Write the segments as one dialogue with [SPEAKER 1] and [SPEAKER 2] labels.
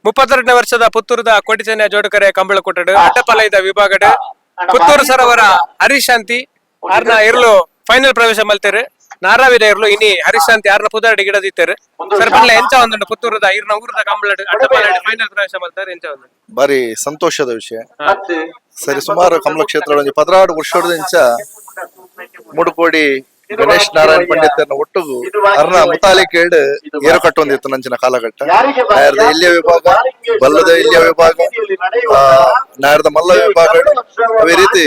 [SPEAKER 1] 32ನೇ ವರ್ಷದ ಪುತ್ತೂರದ ಕೋಟಿಚೆನ್ನ ಜೋಡಕರೆ ಕಂಬಳ ಕೊಟ್ಟಡು ಅಡ್ಡಪಾಲಯದ ವಿಭಾಗಡ್ ಪುತ್ತೂರು ಸರೋವರ ಹರೀಶ್ ಶಾಂತಿ ಆರ್ನ ಇರ್ಲು ಫೈನಲ್ ಪ್ರವೇಶ ಮಲ್ತೇರು ನಾರಾವಿದ ಇರ್ಲು ಇನಿ ಹರೀಶ್ ಶಾಂತಿ ಆರ್ನ ಪುದಾಡಿ ಗಿಡದಿತ್ತೇರು ಸರ್ ಬಲ್ಲ ಎಂಚ ಒಂದು ಪುತ್ತೂರದ ಇರ್ನ ಊರದ ಕಂಬಳ ಅಡ್ಡಪಾಲಯದ ಫೈನಲ್ ಪ್ರವೇಶ ಮಲ್ತಾರೆ ಎಂಚ ಒಂದು
[SPEAKER 2] ಬಾರಿ ಸಂತೋಷದ ವಿಷಯ. ಸರಿ, ಸುಮಾರು ಕಮಲ ಕ್ಷೇತ್ರ 16 ವರ್ಷದಿಂದ ಮುಡುಕೋಡಿ ಗಣೇಶ್ ನಾರಾಯಣ್ ಪಂಡಿತನ ಒಟ್ಟುಗು ಅರ್ನ ಮುತಾಲಿ ಕೇಳು ಏರು ಕಟ್ಟೊಂದಿತ್ತು ನಂಚಿನ ಕಾಲಘಟ್ಟ. ನಾಯರ್ದ ಇಲ್ಲಿಯ ವಿಭಾಗ, ಬಲ್ಲದ ಇಲ್ಲಿಯ ವಿಭಾಗ, ನಾಯರ್ದ ಮಲ್ಲ ವಿಭಾಗ ಅವೇ ರೀತಿ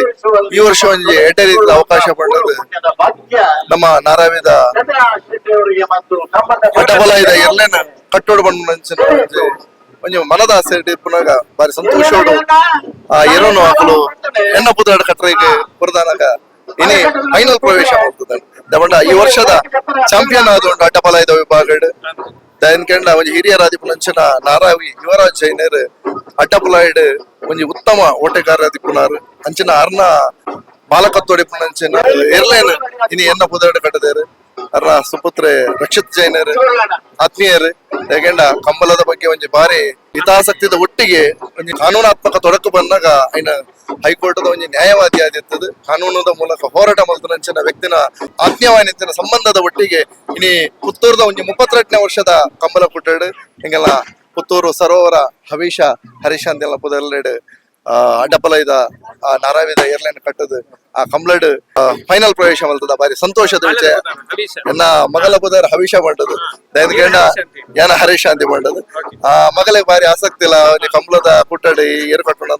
[SPEAKER 2] ಈ ವರ್ಷ ಒಂದು ಎಟೆ ರೀತಿ ಅವಕಾಶ ಪಡೆದು ನಮ್ಮ ನಾರಾವಿದ ಅಡ್ಡಬಲಾಯದ ಎರಲೇನ ಕಟ್ಟೋಡು ಬಂದು ನಂಚಿನ ಒಂಜಿ ಮನದ ಆಸೆ ಪುನಗ ಬಾರಿ ಸಂತೋಷೋಡು ಆ ಎರನು ಹಾಕಲು ಎಣ್ಣ ಪುದಾಡ ಕಟ್ಟರಿಗೆ ಪುರದಾನಗ ಇನಿ ಫೈನಲ್ ಪ್ರವೇಶ ಮಾಡ್ತದೆ. ದಮಂಡ ಈ ವರ್ಷದ ಚಾಂಪಿಯನ್ ಆದೊಂಡು ಅಡ್ಡಪಾಲಯದ ವಿಭಾಗ ದಯನ್ಕೆಂಡ ಒಂಜಿ ಹಿರಿಯ ರಾದಿಪುನಂಚಿನ ನಾರಾವಿ ಯುವರಾಜ್ ಜೈನರ್ ಅಡ್ಡಪಾಲಯಡ್ ಒಂಜಿ ಉತ್ತಮ ಓಟಗಾರ ದಿಪ್ಪುನಾರು ಅಂಚಿನ ಅರ್ನ ಮಾಲಕತ್ತೋಡಿಪುನಂಚಿನ ಏರ್ಲೈನ್ ಇನಿ ಎನ್ನ ಪುದಾಡ ಕಟ್ಟದೇರು ಅರ್ನ ಸುಪುತ್ರೆ ರಕ್ಷಿತ್ ಜೈನರ್ ಆತ್ಮೀಯರು ಯಾಕೆಂಡ ಕಂಬಲದ ಬಗ್ಗೆ ಒಂಜಿ ಬಾರಿ ಹಿತಾಸಕ್ತಿದ ಒಟ್ಟಿಗೆ ಒಂಜಿ ಕಾನೂನಾತ್ಮಕ ತೊಡಕು ಬಂದಾಗ ಐನ ಹೈಕೋರ್ಟ್ ಒಂಜಿ ನ್ಯಾಯವಾದಿ ಆದಿರ್ತದೆ. ಕಾನೂನದ ಮೂಲಕ ಹೋರಾಟ ಮಲ್ತನಂಚಿನ ವ್ಯಕ್ತಿನ ಆತ್ಮೀಯವಾನಿತ್ತಿನ ಸಂಬಂಧದ ಒಟ್ಟಿಗೆ ಇನಿ ಪುತ್ತೂರದ ಒಂಜಿ 32ನೇ ವರ್ಷದ ಕಂಬಲ ಕುಟ್ಟಡು ಹಿಂಗೆಲ್ಲ ಪುತ್ತೂರು ಸರೋವರ ಹವೀಶ ಹರೀಶಾಂತಿ ಎಲ್ಲ ಪುದರ್ಲೆಡ್ ಅಡ್ಡಪಾಲಯದ ನಾರಾವಿದ ಏರ್ಲೈನ್ ಕಟ್ಟದು ಆ ಕಂಬ್ಲಡ್ ಫೈನಲ್ ಪ್ರವೇಶ ಮಲ್ತದ ಬಾರಿ ಸಂತೋಷದ ವಿಷಯ. ಎನ್ನ ಮಗಲ ಪುದರ್ ಹವೀಶ ಮಾಡದು ದಯನ್ಕೆಂಡ ಯಾನ ಹರೀಶ್ ಶಾಂತಿ ಮಾಡದು ಆ ಮಗಳಿಗೆ ಬಾರಿ ಆಸಕ್ತಿ ಇಲ್ಲ ಕಂಬ್ಲದ ಕುಟ್ಟಡಿ ಏರು ಕಟ್ಟೋಣ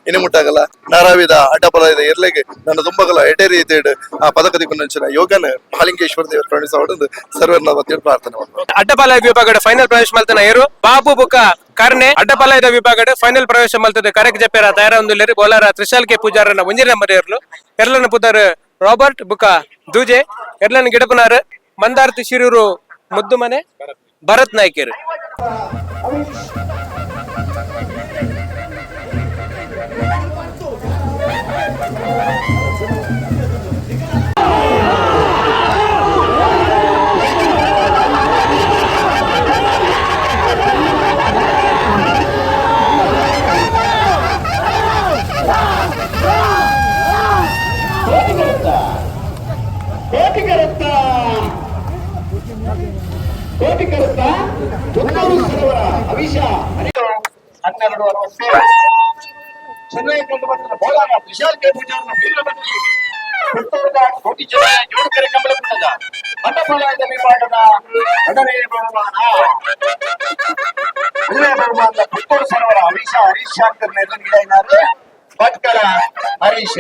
[SPEAKER 2] ಇನ್ನು ಮುಟ್ಟಾಗಲ್ಲ ನಾರಾವಿದ ಅಡ್ಡಪಾಲಯದ ಏರ್ಲೆಗೆ ನನ್ನ ತುಂಬಗಲ ಎಟೆ ರೀತಿ ಆ ಪದಕ ದಿಕ್ಕುನಂಚಿನ ಯೋಗನ ಮಹಾಲಿಂಗೇಶ್ವರ ದೇವರ ಕರುಣಿಸ ಹೊಡೆದು ಸರ್ವರ್ನ ಮಧ್ಯೆ ಪ್ರಾರ್ಥನೆ ಮಾಡ್ತಾರೆ.
[SPEAKER 1] ಅಡ್ಡಪಾಲಯ ವಿಭಾಗದ ಫೈನಲ್ ಪ್ರವೇಶ ಮಲ್ತನ ಏರು ಬಾಬು ಬುಕ ಕರ್ನೆ ಅಡ್ಡಪಾಲಯದ ವಿಭಾಗದ ಫೈನಲ್ ಪ್ರವೇಶ ಮಲ್ತದೆ ಕರೆಕ್ ಜಪೇರ ತಯಾರ ಒಂದು ಬೋಲಾರ ತ್ರಿಶಾಲ್ ಕೆ ಪೂಜಾರನ ಮುಂಜಿನ ಮರೆಯರ್ಲು ಎರ್ಲನ ಪುದರ್ ರಾಬರ್ಟ್ ಬುಕ ದೂಜೆ ಎರ್ಲನ ಗಿಡಪನಾರ್ ಮಂದಾರ್ತಿ ಶಿರೂರು ಮುದ್ದು ಮನೆ ಭರತ್ ನಾಯ್ಕರ್.
[SPEAKER 3] ಕೋಟಿಕರತ್ತ ಪುತ್ತೂರು ಸರೋವರ ಹವೀಶ 12:60 ಚೆನ್ನೈ ಕಂಡುಬಂದ ಬೋಲಾರ ವಿಶಾಲ್ ಕೆ ಪೂಜಾರನ ವೀರಭದ್ರಿ ಪುತ್ತೂರದ ಕೋಟಿಚೆನ್ನ ಜೋಡಕರೆ ಕಂಬಳ ಕುಟ್ಟದ ಅಡ್ಡಪಾಲಯದ ವಿಭಾಗದ ಎರಡನೇ ಬಹುಮಾನದ ಪುತ್ತೂರು ಸರೋವರ ಹವೀಶ ಹರೀಶ್ ಶಾಂಕರ್ ಗಿಡ ಭಟ್ಕಳ ಹರೀಶ್.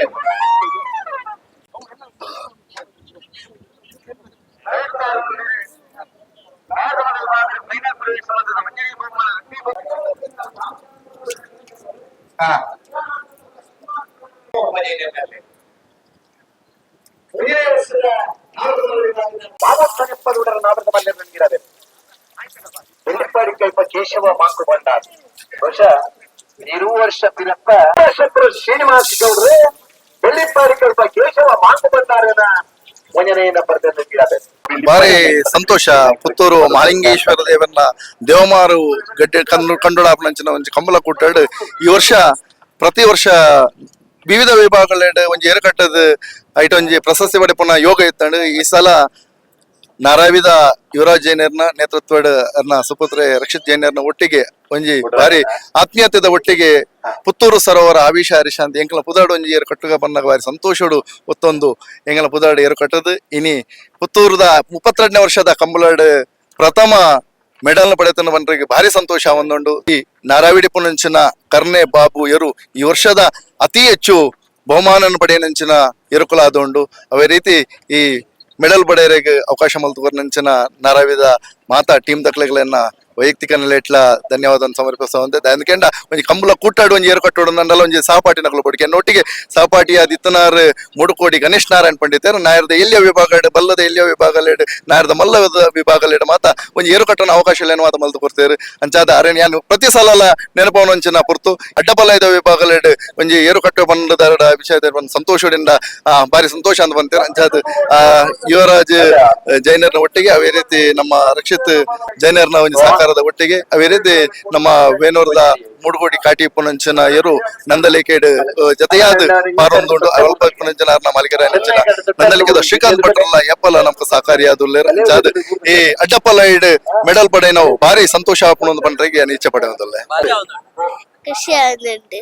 [SPEAKER 3] ಕೇಶವ ಮಾಂಕು ಬಂಡ ವರ್ಷ ಪಿರಪ್ಪ ಶ್ರೀನಿವಾಸ ಗೌಡ್ರು ಬೆಳ್ಳಿಪ್ಪಾಡಿ ಕಲ್ಪ ಕೇಶವ ಮಾಂಕು ಬಂಡಾರನ ವಂಜನೆಯನ್ನ ಬರೆದಿದ್ದಾರೆ.
[SPEAKER 2] ಬಾರಿ ಸಂತೋಷ. ಪುತ್ತೂರು ಮಹಾಲಿಂಗೇಶ್ವರ ದೇವರನ್ನ ದೇವಮಾರು ಗಡ್ಡೆ ಕಂಡುಳಾಪನಂಚಿನ ಒಂಜಿ ಕಂಬಳ ಕುಟ್ಟಡು ಈ ವರ್ಷ ಪ್ರತಿ ವರ್ಷ ವಿವಿಧ ವಿಭಾಗಗಳ ಒಂಜಿ ಏರು ಕಟ್ಟದ ಐಟ ಒಂಜಿ ಪ್ರಶಸ್ತಿ ಪಡೆಪುನ ಯೋಗ ಇತ್ತಂಡು ಈ ಸಲ ನಾರಾವಿದ ಯುವರಾಜ್ ಜೈನರ್ನ ನೇತೃತ್ವದ ಅರ್ನ ಸುಪುತ್ರೆ ರಕ್ಷಿತ್ ಜೈನರ್ನ ಒಟ್ಟಿಗೆ ಒಂಜಿ ಬಾರಿ ಆತ್ಮೀಯತೆದ ಒಟ್ಟಿಗೆ ಪುತ್ತೂರು ಸರೋವರ ಹವೀಶ ಹರೀಶಾಂತಿ ಎಂಕಲ ಪುದಾಡು ಒಂಜಿ ಏರು ಕಟ್ಟುಗ ಬಂದಾಗ ಬಾರಿ ಸಂತೋಷಡು ಒತ್ತೊಂದು ಎಂಕಲ ಪುದಾಡು ಏರು ಕಟ್ಟದು ಇನಿ ಪುತ್ತೂರದ 32ನೇ ವರ್ಷದ ಕಂಬಳಡ್ ಪ್ರಥಮ ಮೆಡಲ್ ಪಡೆತನ ಬಂದ್ರಿಗೆ ಭಾರಿ ಸಂತೋಷ ಒಂದೊಂದು. ಈ ನಾರಾವಿಡಿ ಪುನಂಚಿನ ಕರ್ನೆ ಬಾಬು ಎರು ಈ ವರ್ಷದ ಅತಿ ಹೆಚ್ಚು ಬಹುಮಾನ ಪಡೆಯನಂಚಿನ ಎರುಕುಲಾದೊಂಡು ಅವೇ ರೀತಿ ಈ ಮೆಡಲ್ ಪಡೆಯರಿಗೆ ಅವಕಾಶ ಮಲ್ತುವರ್ನಂಚಿನ ನಾರಾವಿದ ಮಾತಾ ಟೀಮ್ ದಕ್ಲೆಗಳನ್ನ ವೈಯಕ್ತಿಕ ನೆಲೆಟ್ಲ ಧನ್ಯವಾದ ಸಮರ್ಪಿಸುವಂತೆ ದಾಯಕೆಂಡ ಒಂಜಿ ಕಂಬಳ ಕೂಟಾಡು ಒಂಜಿ ಏರು ಕಟ್ಟೋಡು ನಂಡಲ ಒಂಜಿ ಸಹಪಾಠಿ ನಕಲು ಬಡಿಕೆ ಒಟ್ಟಿಗೆ ಸಹಪಾಠಿಯ ದಿತ್ತನಾರ್ ಮುಡುಕೋಡಿ ಗಣೇಶ್ ನಾರಾಯಣ್ ಪಂಡಿತರು ನಾಯರ್ದ ಎಲ್ಲಿಯ ವಿಭಾಗ ಬಲ್ಲದ ಎಲ್ಲಿಯ ವಿಭಾಗ ನಾಯರ್ದ ಮಲ್ಲ ವಿಭಾಗ ಮಾತ ಒಂಜಿ ಏರು ಕಟ್ಟೋಣ ಅವಕಾಶ ಏನು ಮಾತ ಮಲ್ತು ಕೊಡ್ತೇರು ಅಂಚಾದ ಅರಣ್ಯ ಪ್ರತಿ ಸಲ ನೆನಪವನಂಚಿನ ಪುರ್ತು ಅಡ್ಡಪಾಲಯದ ವಿಭಾಗ ಒಂಜಿ ಏರು ಕಟ್ಟುವ ಬಂಡದ ವಿಷಯದ ಒಂದು ಸಂತೋಷದಿಂದ ಬಾರಿ ಸಂತೋಷ ಅಂತ ಬಂತೇವೆ ಅಂಚಾದ ಯುವರಾಜ್ ಜೈನರ್ನ ಒಟ್ಟಿಗೆ ಅವೇ ರೀತಿ ನಮ್ಮ ರಕ್ಷಿತ್ ಜೈನರ್ನ ಒಂದು ಸಹಕಾರ ಸಹಕಾರದ ಒಟ್ಟಿಗೆ ಅವೇ ರೀತಿ ನಮ್ಮ ವೇಣೂರದ ಮೂಡುಗೋಡಿ ಕಾಟಿ ಪುನಂಚನ ಏರು ನಂದಲೇಕೇಡ್ ಜತೆಯಾದ ಪಾರೊಂದುಂಡು ಅಲ್ಪ ಪುನಂಚನ ಆರ್ನ ಮಾಲಿಕರ ನೆಂಚಿನ ನಂದಲಿಕೆದ ಶ್ರೀಕಾಂತ್ ಭಟ್ರಲ್ಲ ಎಪ್ಪಲ ನಮ್ಗೆ ಸಹಕಾರಿಯಾದುಲ್ಲೇರ ಜಾದ್ ಈ ಅಡ್ಡಪ್ಪಲ ಇಡ್ ಮೆಡಲ್ ಪಡೆ ನಾವು ಭಾರಿ ಸಂತೋಷ ಆಪುಣೊಂದು ಪಂಡ್ರೆಗೆ ಇಚ್ಛೆ ಪಡೆಯೋದಲ್ಲ
[SPEAKER 4] ಖುಷಿ ಆಗುന്നുണ്ട്